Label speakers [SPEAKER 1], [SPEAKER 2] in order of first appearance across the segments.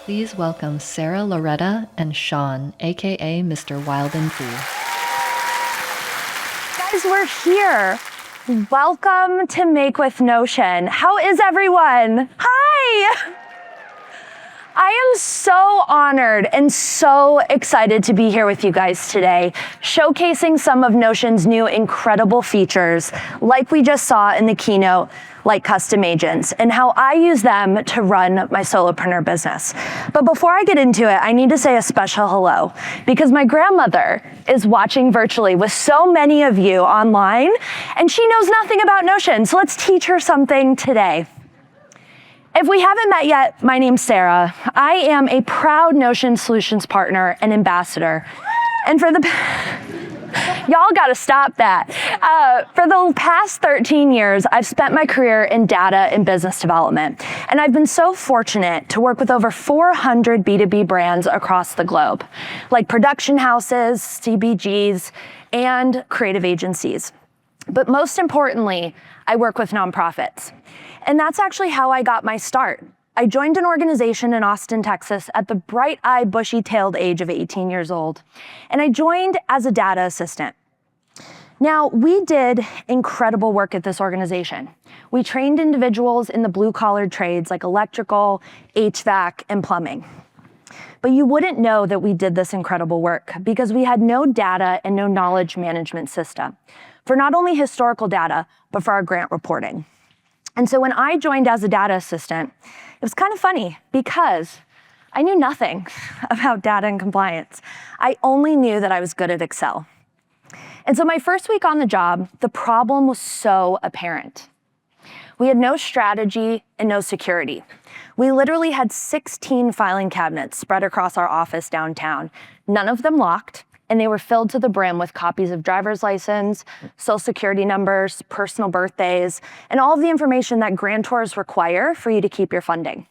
[SPEAKER 1] Please welcome Sara, Loretta, and Sean, a.k.a. Mr. Wildenfree.
[SPEAKER 2] Guys, we're here. Welcome to Make with Notion. How is everyone? Hi! I am so honored and so excited to be here with you guys today, showcasing some of Notion's new incredible features, like we just saw in the keynote, like custom agents, and how I use them to run my solopreneur business. But before I get into it, I need to say a special hello, because my grandmother is watching virtually with so many of you online, and she knows nothing about Notion, so let's teach her something today. If we haven't met yet, my name's Sara. I am a proud Notion Solutions partner and ambassador. And for the, y'all gotta stop that. For the past 13 years, I've spent my career in data and business development. And I've been so fortunate to work with over 400 B2B brands across the globe, like production houses, CPGs, and creative agencies. But most importantly, I work with nonprofits. And that's actually how I got my start. I joined an organization in Austin, Texas at the bright-eyed, bushy-tailed age of 18 years old. And I joined as a data assistant. Now, we did incredible work at this organization. We trained individuals in the blue-collar trades like electrical, HVAC, and plumbing. But you wouldn't know that we did this incredible work because we had no data and no knowledge management system for not only historical data, but for our grant reporting. And so when I joined as a data assistant, it was kind of funny because I knew nothing about data and compliance. I only knew that I was good at Excel. And so my first week on the job, the problem was so apparent. We had no strategy and no security. We literally had 16 filing cabinets spread across our office downtown, none of them locked, and they were filled to the brim with copies of driver's license, social security numbers, personal birthdays, and all of the information that grantors require for you to keep your funding.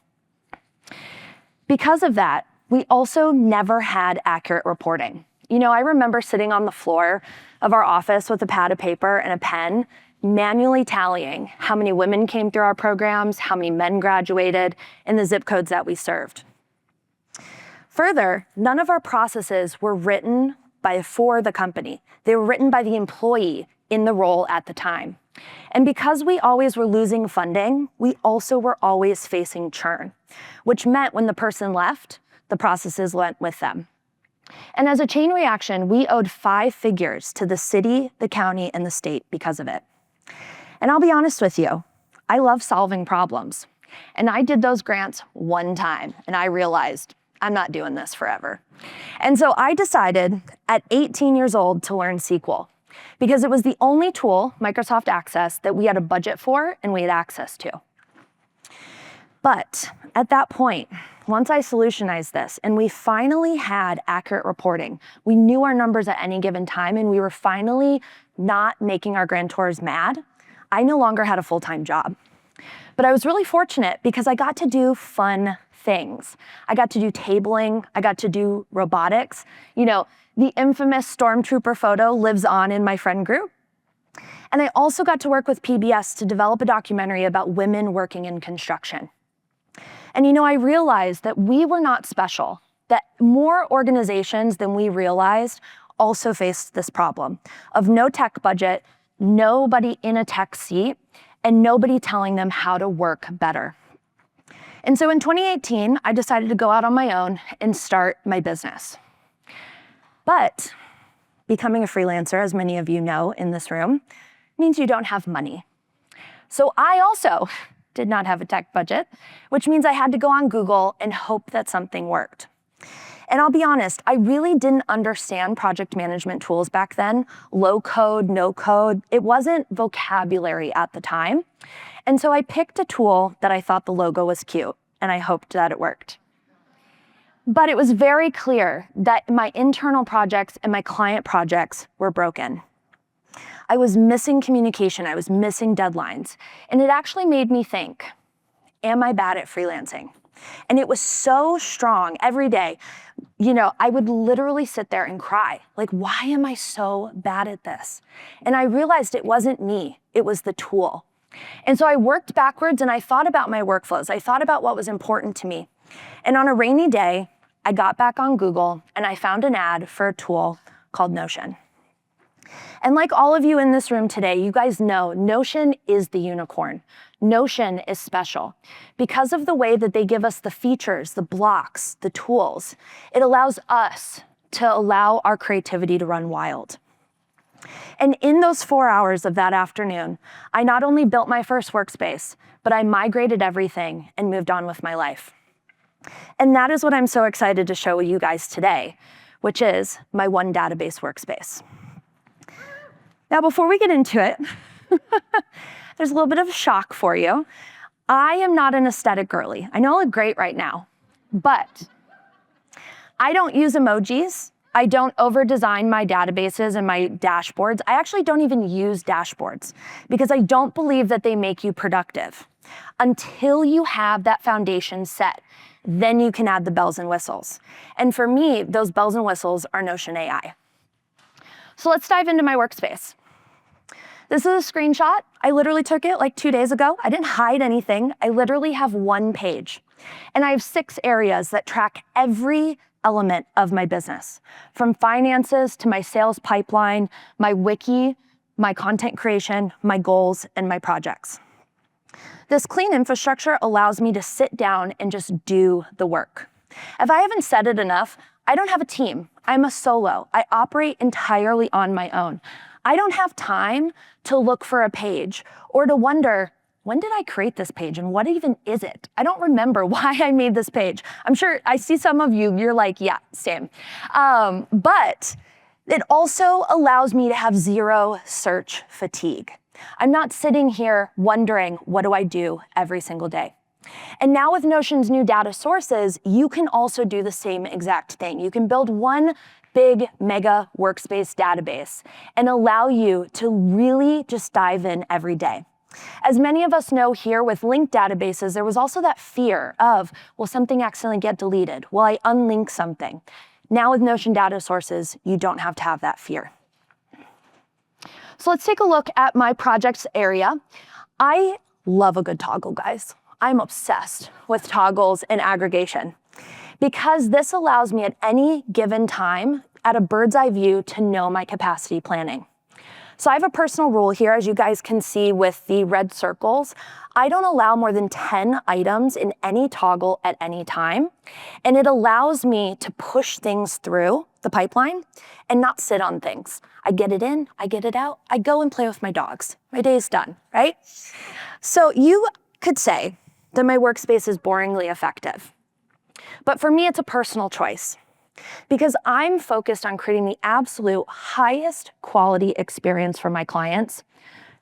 [SPEAKER 2] Because of that, we also never had accurate reporting. You know, I remember sitting on the floor of our office with a pad of paper and a pen, manually tallying how many women came through our programs, how many men graduated, and the zip codes that we served. Further, none of our processes were written for the company. They were written by the employee in the role at the time. And because we always were losing funding, we also were always facing churn, which meant when the person left, the processes went with them. And as a chain reaction, we owed 5 figures to the city, the county, and the state because of it. And I'll be honest with you, I love solving problems. And I did those grants one time, and I realized I'm not doing this forever. And so I decided at 18 years old to learn SQL because it was the only tool, Microsoft Access, that we had a budget for and we had access to. But at that point, once I solutionized this and we finally had accurate reporting, we knew our numbers at any given time and we were finally not making our grantors mad, I no longer had a full-time job. But I was really fortunate because I got to do fun things. I got to do tabling, I got to do robotics. You know, the infamous stormtrooper photo lives on in my friend group. And I also got to work with PBS to develop a documentary about women working in construction. And you know, I realized that we were not special, that more organizations than we realized also faced this problem of no tech budget, nobody in a tech seat, and nobody telling them how to work better. And so in 2018, I decided to go out on my own and start my business. But becoming a freelancer, as many of you know in this room, means you don't have money. So I also did not have a tech budget, which means I had to go on Google and hope that something worked. And I'll be honest, I really didn't understand project management tools back then, low code, no code. It wasn't vocabulary at the time. And so I picked a tool that I thought the logo was cute, and I hoped that it worked. But it was very clear that my internal projects and my client projects were broken. I was missing communication, I was missing deadlines, and it actually made me think, am I bad at freelancing? And it was so strong every day. You know, I would literally sit there and cry. Like, why am I so bad at this? And I realized it wasn't me, it was the tool. And so I worked backwards and I thought about my workflows. I thought about what was important to me. And on a rainy day, I got back on Google and I found an ad for a tool called Notion. And like all of you in this room today, you guys know Notion is the unicorn. Notion is special. Because of the way that they give us the features, the blocks, the tools, it allows us to allow our creativity to run wild. And in those 4 hours of that afternoon, I not only built my first workspace, but I migrated everything and moved on with my life. And that is what I'm so excited to show you guys today, which is my one database workspace. Now, before we get into it, there's a little bit of a shock for you. I am not an aesthetic girly. I know I look great right now, but I don't use emojis. I don't over-design my databases and my dashboards. I actually don't even use dashboards because I don't believe that they make you productive. Until you have that foundation set, then you can add the bells and whistles. And for me, those bells and whistles are Notion AI. So let's dive into my workspace. This is a screenshot. I literally took it like 2 days ago. I didn't hide anything. I literally have one page. And I have 6 areas that track every element of my business, from finances to my sales pipeline, my wiki, my content creation, my goals, and my projects. This clean infrastructure allows me to sit down and just do the work. If I haven't said it enough, I don't have a team. I'm a solo. I operate entirely on my own. I don't have time to look for a page or to wonder, when did I create this page and what even is it? I don't remember why I made this page. I'm sure I see some of you, you're like, yeah, same. But it also allows me to have zero search fatigue. I'm not sitting here wondering, what do I do every single day? And now with Notion's new data sources, you can also do the same exact thing. You can build one big mega workspace database and allow you to really just dive in every day. As many of us know here with linked databases, there was also that fear of, will something accidentally get deleted? Will I unlink something? Now with Notion data sources, you don't have to have that fear. So let's take a look at my projects area. I love a good toggle, guys. I'm obsessed with toggles and aggregation because this allows me at any given time at a bird's eye view to know my capacity planning. So I have a personal rule here, as you guys can see with the red circles. I don't allow more than 10 items in any toggle at any time. And it allows me to push things through the pipeline and not sit on things. I get it in, I get it out, I go and play with my dogs. My day is done, right? So you could say that my workspace is boringly effective. But for me, it's a personal choice because I'm focused on creating the absolute highest quality experience for my clients,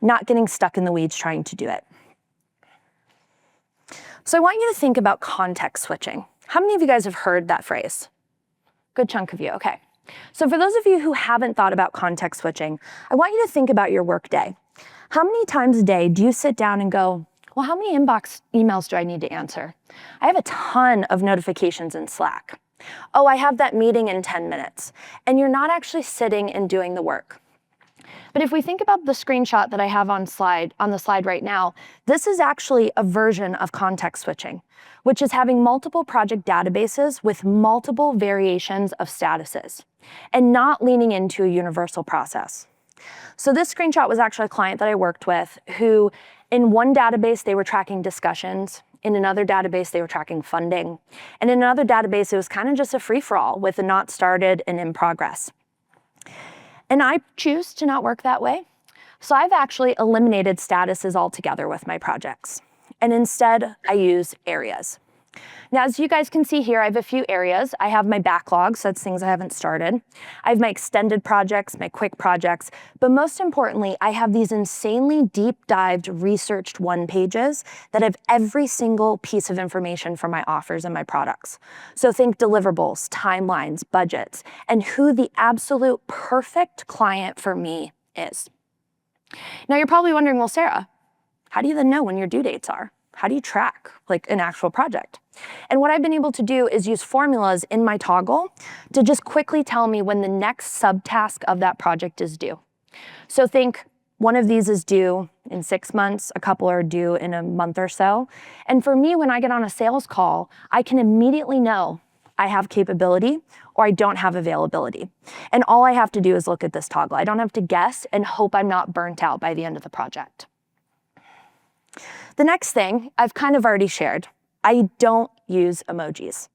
[SPEAKER 2] not getting stuck in the weeds trying to do it. So I want you to think about context switching. How many of you guys have heard that phrase? Good chunk of you, okay. So for those of you who haven't thought about context switching, I want you to think about your workday. How many times a day do you sit down and go, well, how many inbox emails do I need to answer? I have a ton of notifications in Slack. Oh, I have that meeting in 10 minutes. And you're not actually sitting and doing the work. But if we think about the screenshot that I have on the slide right now, this is actually a version of context switching, which is having multiple project databases with multiple variations of statuses and not leaning into a universal process. So this screenshot was actually a client that I worked with who in one database, they were tracking discussions. In another database, they were tracking funding. And in another database, it was kind of just a free-for-all with a not started and in progress. And I choose to not work that way. So I've actually eliminated statuses altogether with my projects. And instead, I use areas. Now, as you guys can see here, I have a few areas. I have my backlogs, so that's things I haven't started. I have my extended projects, my quick projects, but most importantly, I have these insanely deep-dived, researched one-pages that have every single piece of information for my offers and my products. So think deliverables, timelines, budgets, and who the absolute perfect client for me is. Now, you're probably wondering, well, Sarah, how do you then know when your due dates are? How do you track like an actual project? And what I've been able to do is use formulas in my toggle to just quickly tell me when the next subtask of that project is due. So think One of these is due in 6 months, a couple are due in a month or so. And for me, when I get on a sales call, I can immediately know I have capability or I don't have availability. And all I have to do is look at this toggle. I don't have to guess and hope I'm not burnt out by the end of the project. The next thing I've kind of already shared, I don't use emojis.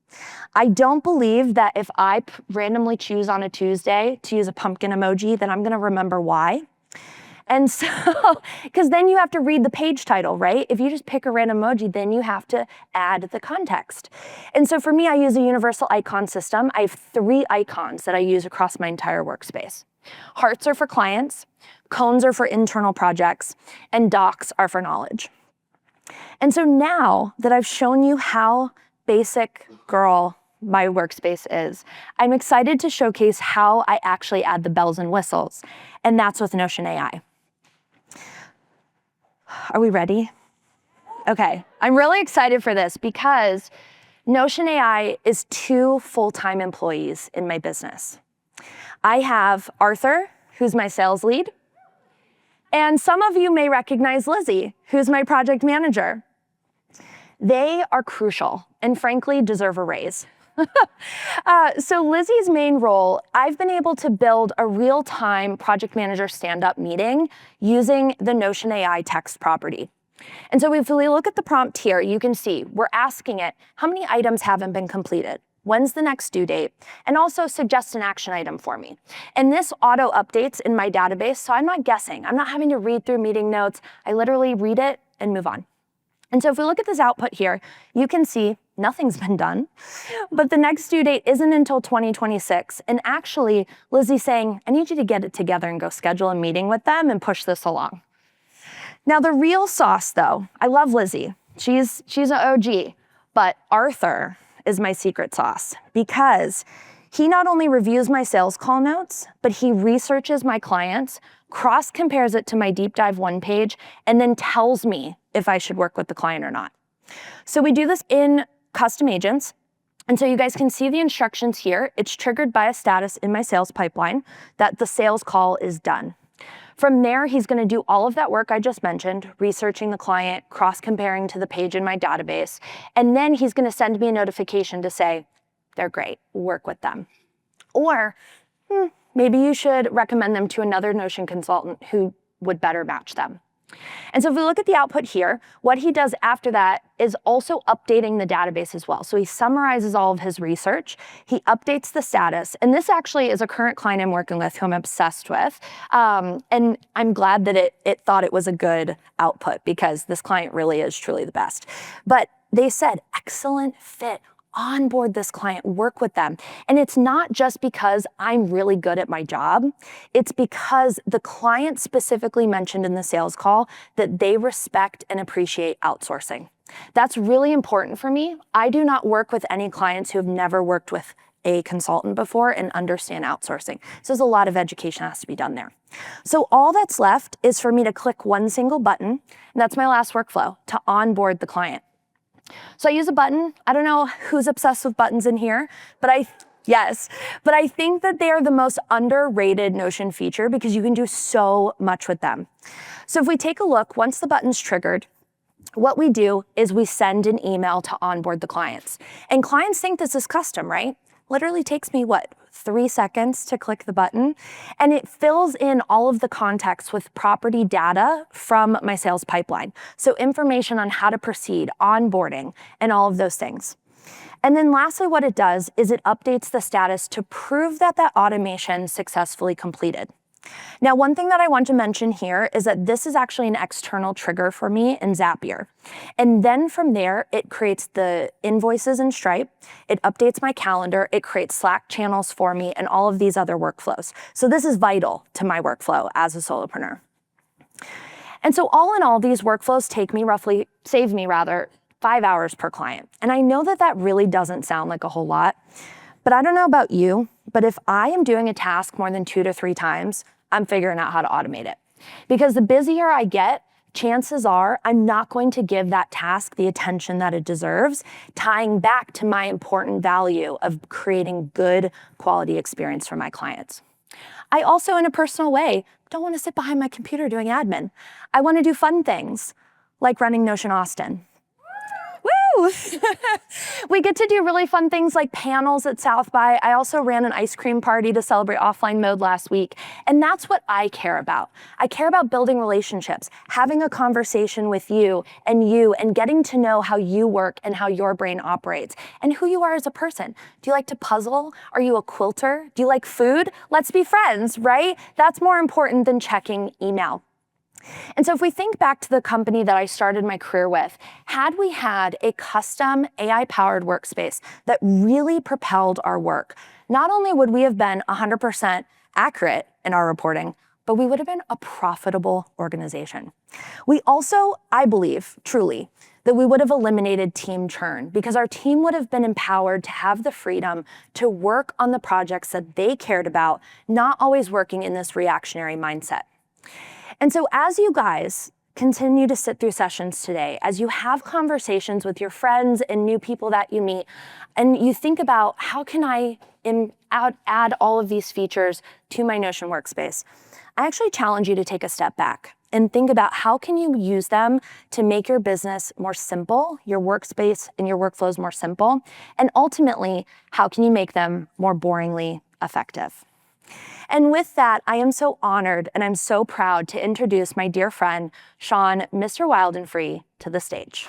[SPEAKER 2] I don't believe that if I randomly choose on a Tuesday to use a pumpkin emoji, then I'm gonna remember why. And so, because then you have to read the page title, right? If you just pick a random emoji, then you have to add the context. And so for me, I use a universal icon system. I have 3 icons that I use across my entire workspace. Hearts are for clients, cones are for internal projects, and docs are for knowledge. And so now that I've shown you how basic girl my workspace is, I'm excited to showcase how I actually add the bells and whistles, and that's with Notion AI. Are we ready? Okay, I'm really excited for this because Notion AI is 2 full-time employees in my business. I have Arthur, who's my sales lead, and some of you may recognize Lizzie, who's my project manager. They are crucial and frankly deserve a raise. So Lizzie's main role, I've been able to build a real-time project manager stand-up meeting using the Notion AI text property. And so if we look at the prompt here, you can see we're asking it, how many items haven't been completed? When's the next due date? And also suggest an action item for me. And this auto updates in my database, so I'm not guessing. I'm not having to read through meeting notes. I literally read it and move on. And so if we look at this output here, you can see nothing's been done, but the next due date isn't until 2026. And actually, Lizzie's saying, I need you to get it together and go schedule a meeting with them and push this along. Now the real sauce though, I love Lizzie. She's an OG, but Arthur is my secret sauce because he not only reviews my sales call notes, but he researches my clients, cross-compares it to my deep dive 1 page, and then tells me if I should work with the client or not. So we do this in custom agents. And so you guys can see the instructions here. It's triggered by a status in my sales pipeline that the sales call is done. From there, he's gonna do all of that work I just mentioned, researching the client, cross-comparing to the page in my database, and then he's gonna send me a notification to say, they're great, work with them. Or maybe you should recommend them to another Notion consultant who would better match them. And so if we look at the output here, what he does after that is also updating the database as well. So he summarizes all of his research, he updates the status, and this actually is a current client I'm working with who I'm obsessed with. And I'm glad that it thought it was a good output because this client really is truly the best. But they said, excellent fit. Onboard this client, work with them. And it's not just because I'm really good at my job, it's because the client specifically mentioned in the sales call that they respect and appreciate outsourcing. That's really important for me. I do not work with any clients who have never worked with a consultant before and understand outsourcing. So there's a lot of education that has to be done there. So all that's left is for me to click 1 single button, and that's my last workflow, to onboard the client. So I use a button. I don't know who's obsessed with buttons in here, but I think that they are the most underrated Notion feature because you can do so much with them. So if we take a look, once the button's triggered, what we do is we send an email to onboard the clients. And clients think this is custom, right? Literally takes me, 3 seconds to click the button, and it fills in all of the context with property data from my sales pipeline. So information on how to proceed, onboarding, and all of those things. And then lastly, what it does is it updates the status to prove that that automation successfully completed. Now, one thing that I want to mention here is that this is actually an external trigger for me in Zapier. And then from there, it creates the invoices in Stripe, it updates my calendar, it creates Slack channels for me, and all of these other workflows. So this is vital to my workflow as a solopreneur. And so all in all, these workflows save me 5 hours per client. And I know that that really doesn't sound like a whole lot, but I don't know about you, but if I am doing a task more than 2 to 3 times, I'm figuring out how to automate it. Because the busier I get, chances are I'm not going to give that task the attention that it deserves, tying back to my important value of creating good quality experience for my clients. I also, in a personal way, don't want to sit behind my computer doing admin. I want to do fun things, like running Notion Austin. Woo! We get to do really fun things like panels at South by. I also ran an ice cream party to celebrate offline mode last week. And that's what I care about. I care about building relationships, having a conversation with you, and getting to know how you work and how your brain operates, and who you are as a person. Do you like to puzzle? Are you a quilter? Do you like food? Let's be friends, right? That's more important than checking email. And so if we think back to the company that I started my career with, had we had a custom AI-powered workspace that really propelled our work, not only would we have been 100% accurate in our reporting, but we would have been a profitable organization. We also, I believe, truly, that we would have eliminated team churn because our team would have been empowered to have the freedom to work on the projects that they cared about, not always working in this reactionary mindset. And so as you guys continue to sit through sessions today, as you have conversations with your friends and new people that you meet, and you think about how can I add all of these features to my Notion workspace, I actually challenge you to take a step back and think about how can you use them to make your business more simple, your workspace and your workflows more simple, and ultimately, how can you make them more boringly effective? And with that, I am so honored and I'm so proud to introduce my dear friend, Sean, Mr. Wildenfree, to the stage.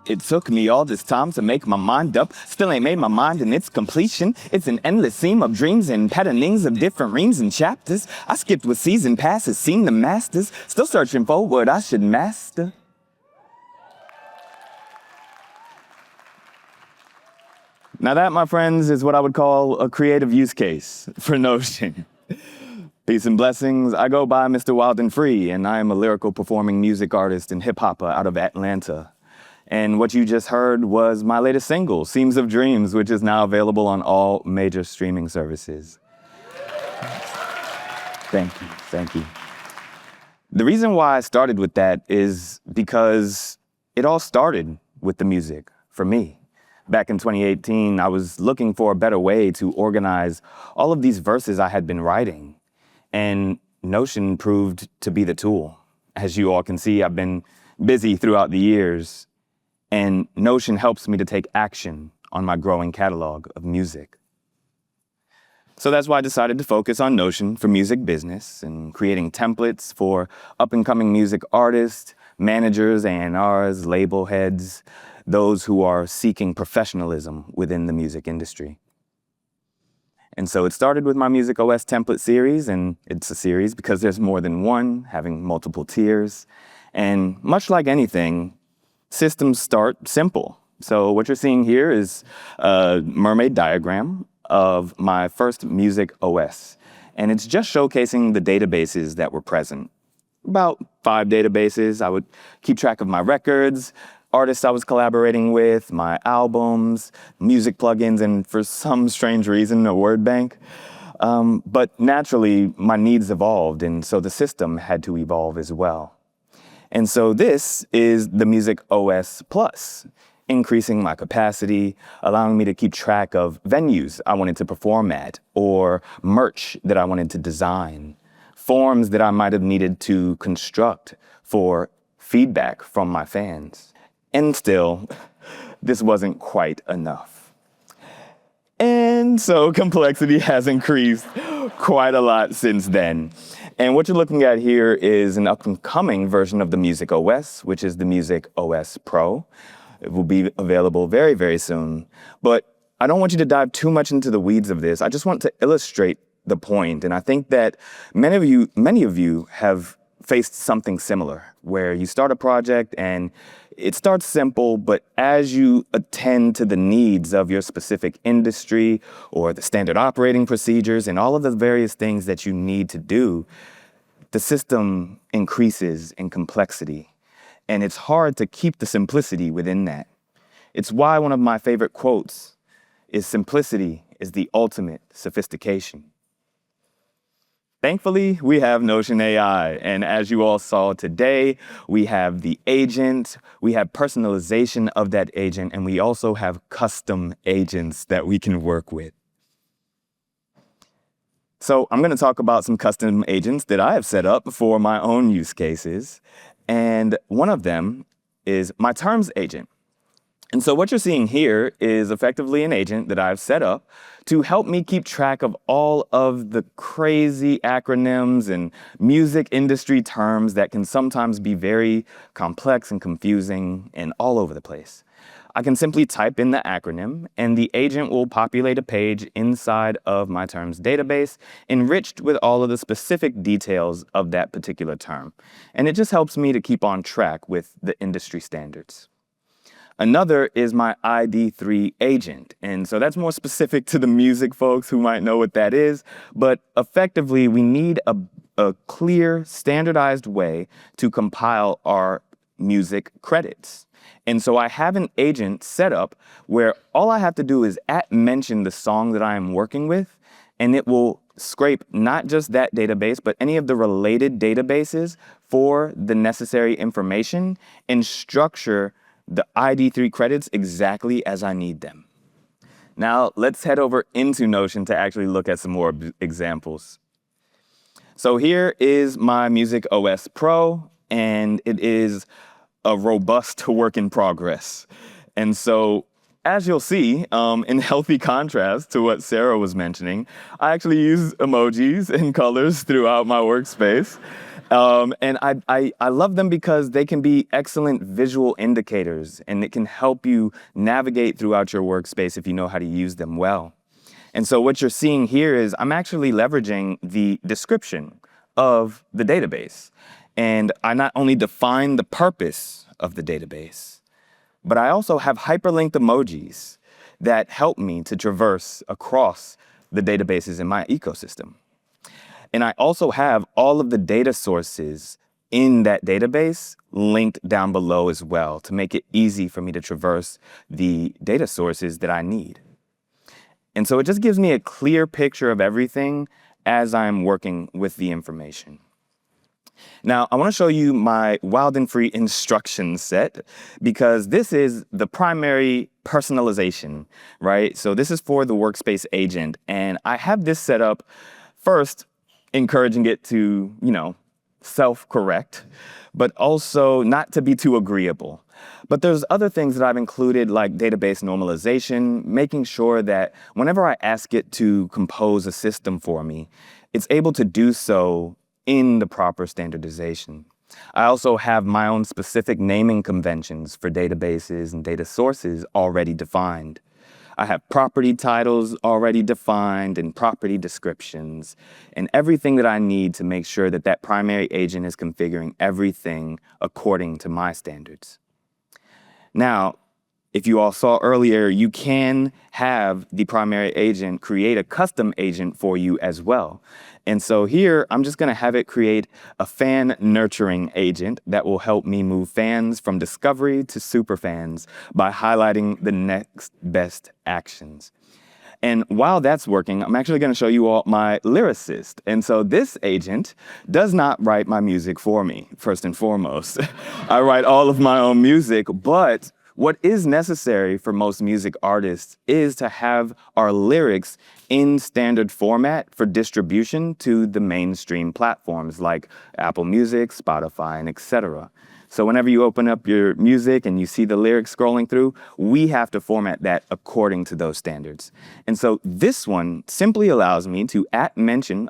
[SPEAKER 3] It took me all this time to make my mind up. Still ain't made my mind in its completion. It's an endless seam of dreams and patternings of different reams and chapters. I skipped with season passes, seen the masters. Still searching for what I should master. Now that, my friends, is what I would call a creative use case for Notion. Peace and blessings. I go by Mr. Wildenfree, and I am a lyrical performing music artist and hip-hopper out of Atlanta. And what you just heard was my latest single, Seams of Dreams, which is now available on all major streaming services. Thank you. The reason why I started with that is because it all started with the music for me. Back in 2018, I was looking for a better way to organize all of these verses I had been writing. And Notion proved to be the tool. As you all can see, I've been busy throughout the years. And Notion helps me to take action on my growing catalog of music. So that's why I decided to focus on Notion for music business and creating templates for up-and-coming music artists, managers, A&Rs, label heads, those who are seeking professionalism within the music industry. And so it started with my Music OS template series, and it's a series because there's more than one, having multiple tiers. And much like anything, systems start simple. So what you're seeing here is a mermaid diagram of my first Music OS. And it's just showcasing the databases that were present. About 5 databases. I would keep track of my records, artists I was collaborating with, my albums, music plugins, and for some strange reason, a word bank. But naturally, my needs evolved, and so the system had to evolve as well. And so this is the Music OS Plus, increasing my capacity, allowing me to keep track of venues I wanted to perform at, or merch that I wanted to design, forms that I might have needed to construct for feedback from my fans. And still, this wasn't quite enough. And so complexity has increased quite a lot since then. And what you're looking at here is an up-and-coming version of the Music OS, which is the Music OS Pro. It will be available very, very soon. But I don't want you to dive too much into the weeds of this. I just want to illustrate the point. And I think that many of you have faced something similar, where you start a project and it starts simple, but as you attend to the needs of your specific industry or the standard operating procedures and all of the various things that you need to do, the system increases in complexity. And it's hard to keep the simplicity within that. It's why one of my favorite quotes is, "Simplicity is the ultimate sophistication." Thankfully, we have Notion AI, and as you all saw today, we have the agent, we have personalization of that agent, and we also have custom agents that we can work with. So I'm going to talk about some custom agents that I have set up for my own use cases, and one of them is my terms agent. And so what you're seeing here is effectively an agent that I've set up to help me keep track of all of the crazy acronyms and music industry terms that can sometimes be very complex and confusing and all over the place. I can simply type in the acronym and the agent will populate a page inside of my terms database, enriched with all of the specific details of that particular term. And it just helps me to keep on track with the industry standards. Another is my ID3 agent. And so that's more specific to the music folks who might know what that is. But effectively, we need a clear, standardized way to compile our music credits. And so I have an agent set up where all I have to do is @mention the song that I am working with, and it will scrape not just that database, but any of the related databases for the necessary information and structure the ID3 credits exactly as I need them. Now, let's head over into Notion to actually look at some more examples. So here is my Music OS Pro, and it is a robust work in progress. And so, as you'll see, in healthy contrast to what Sara was mentioning, I actually use emojis and colors throughout my workspace. And I love them because they can be excellent visual indicators, and it can help you navigate throughout your workspace if you know how to use them well. And so what you're seeing here is I'm actually leveraging the description of the database. And I not only define the purpose of the database, but I also have hyperlinked emojis that help me to traverse across the databases in my ecosystem. And I also have all of the data sources in that database linked down below as well to make it easy for me to traverse the data sources that I need. And so it just gives me a clear picture of everything as I'm working with the information. Now, I want to show you my Wildenfree instruction set because this is the primary personalization, right? So this is for the workspace agent, and I have this set up first, encouraging it to, self-correct, but also not to be too agreeable. But there's other things that I've included, like database normalization, making sure that whenever I ask it to compose a system for me, it's able to do so in the proper standardization. I also have my own specific naming conventions for databases and data sources already defined. I have property titles already defined and property descriptions and everything that I need to make sure that that primary agent is configuring everything according to my standards. Now, if you all saw earlier, you can have the primary agent create a custom agent for you as well. And so here, I'm just going to have it create a fan nurturing agent that will help me move fans from discovery to superfans by highlighting the next best actions. And while that's working, I'm actually going to show you all my lyricist. And so this agent does not write my music for me, first and foremost. I write all of my own music, but what is necessary for most music artists is to have our lyrics in standard format for distribution to the mainstream platforms like Apple Music, Spotify, and etc. So whenever you open up your music and you see the lyrics scrolling through, we have to format that according to those standards. And so this one simply allows me to @mention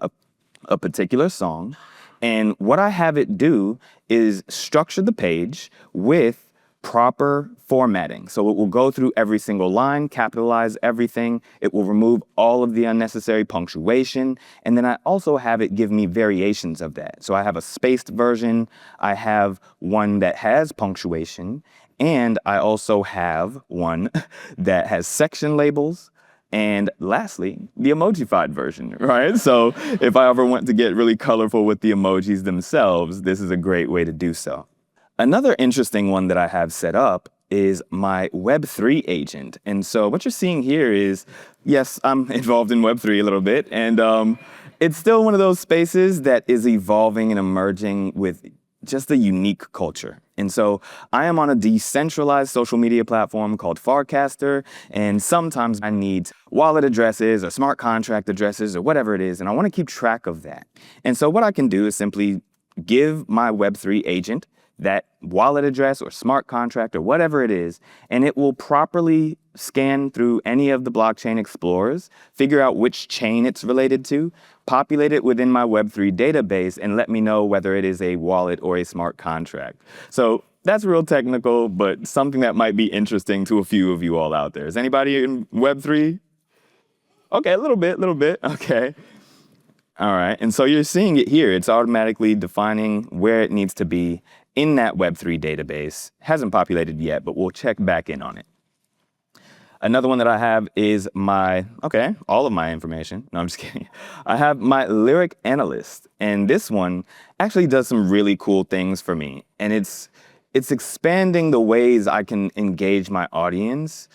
[SPEAKER 3] a particular song. And what I have it do is structure the page with proper formatting. So it will go through every single line, capitalize everything. It will remove all of the unnecessary punctuation. And then I also have it give me variations of that. So I have a spaced version. I have one that has punctuation. And I also have one that has section labels. And lastly, the emojified version, right? So if I ever want to get really colorful with the emojis themselves, this is a great way to do so. Another interesting one that I have set up is my Web3 agent. And so what you're seeing here is, yes, I'm involved in Web3 a little bit. And It's still one of those spaces that is evolving and emerging with just a unique culture. And so I am on a decentralized social media platform called Farcaster, and sometimes I need wallet addresses or smart contract addresses or whatever it is, and I want to keep track of that. And so what I can do is simply give my Web3 agent that wallet address or smart contract or whatever it is, and it will properly scan through any of the blockchain explorers, figure out which chain it's related to, populate it within my Web3 database, and let me know whether it is a wallet or a smart contract. So that's real technical, but something that might be interesting to a few of you all out there. Is anybody in Web3? Okay, a little bit, okay. All right, and so you're seeing it here. It's automatically defining where it needs to be in that Web3 database. Hasn't populated yet, but we'll check back in on it. Another one that I have is all of my information. No, I'm just kidding. I have my lyric analyst, and this one actually does some really cool things for me. And it's expanding the ways I can engage my audience.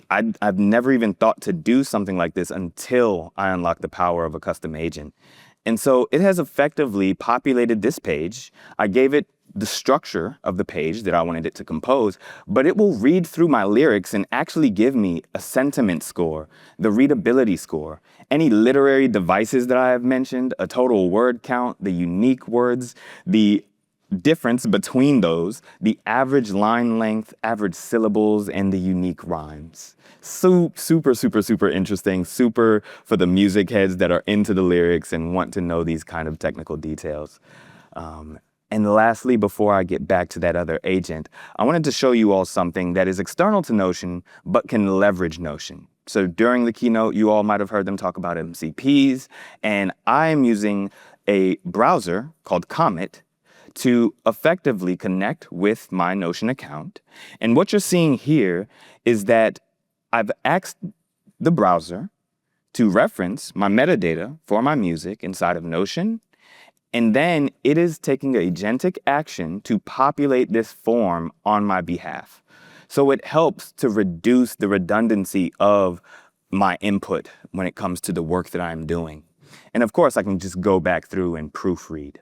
[SPEAKER 3] I've never even thought to do something like this until I unlocked the power of a custom agent. And so it has effectively populated this page. I gave it the structure of the page that I wanted it to compose, but it will read through my lyrics and actually give me a sentiment score, the readability score, any literary devices that I have mentioned, a total word count, the unique words, the difference between those, the average line length, average syllables, and the unique rhymes. Super interesting, super for the music heads that are into the lyrics and want to know these kind of technical details. And lastly, before I get back to that other agent, I wanted to show you all something that is external to Notion, but can leverage Notion. So during the keynote, you all might have heard them talk about MCPs, and I'm using a browser called Comet to effectively connect with my Notion account. And what you're seeing here is that I've asked the browser to reference my metadata for my music inside of Notion, and then it is taking agentic action to populate this form on my behalf. So it helps to reduce the redundancy of my input when it comes to the work that I'm doing. And of course, I can just go back through and proofread.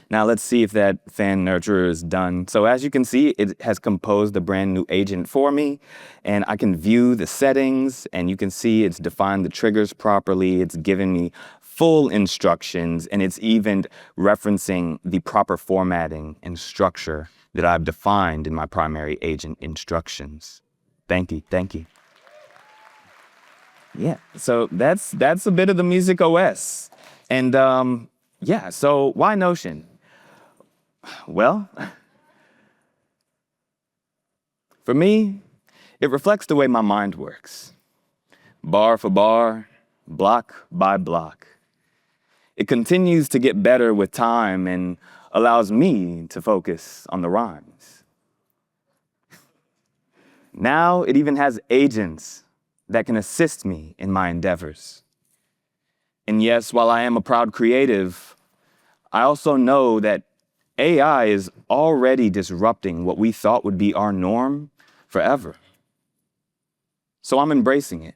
[SPEAKER 3] Now let's see if that fan nurturer is done. So as you can see, it has composed a brand new agent for me, and I can view the settings, and you can see it's defined the triggers properly. It's given me full instructions, and it's even referencing the proper formatting and structure that I've defined in my primary agent instructions. Thank you. Yeah, so that's a bit of the Music OS. And so why Notion? Well, for me, it reflects the way my mind works. Bar for bar, block by block. It continues to get better with time and allows me to focus on the rhymes. Now it even has agents that can assist me in my endeavors. And yes, while I am a proud creative, I also know that AI is already disrupting what we thought would be our norm forever. So I'm embracing it,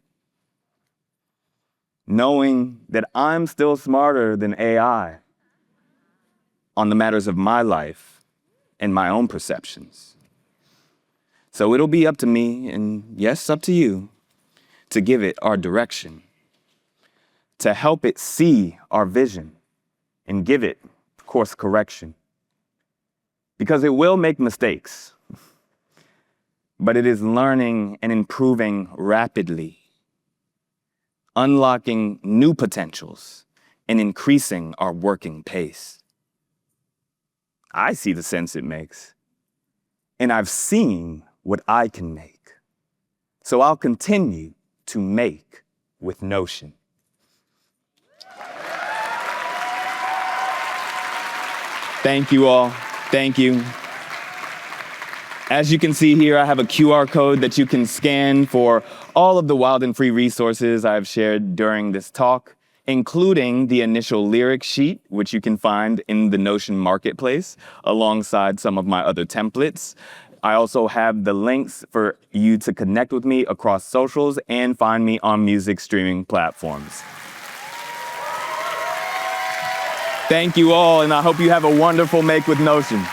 [SPEAKER 3] knowing that I'm still smarter than AI on the matters of my life and my own perceptions. So it'll be up to me, and yes, up to you, to give it our direction, to help it see our vision and give it course correction. Because it will make mistakes, but it is learning and improving rapidly, unlocking new potentials and increasing our working pace. I see the sense it makes, and I've seen what I can make. So I'll continue to make with Notion. Thank you all. Thank you. As you can see here, I have a QR code that you can scan for all of the Wildenfree resources I've shared during this talk, including the initial lyric sheet, which you can find in the Notion Marketplace, alongside some of my other templates. I also have the links for you to connect with me across socials and find me on music streaming platforms. Thank you all, and I hope you have a wonderful Make with Notion.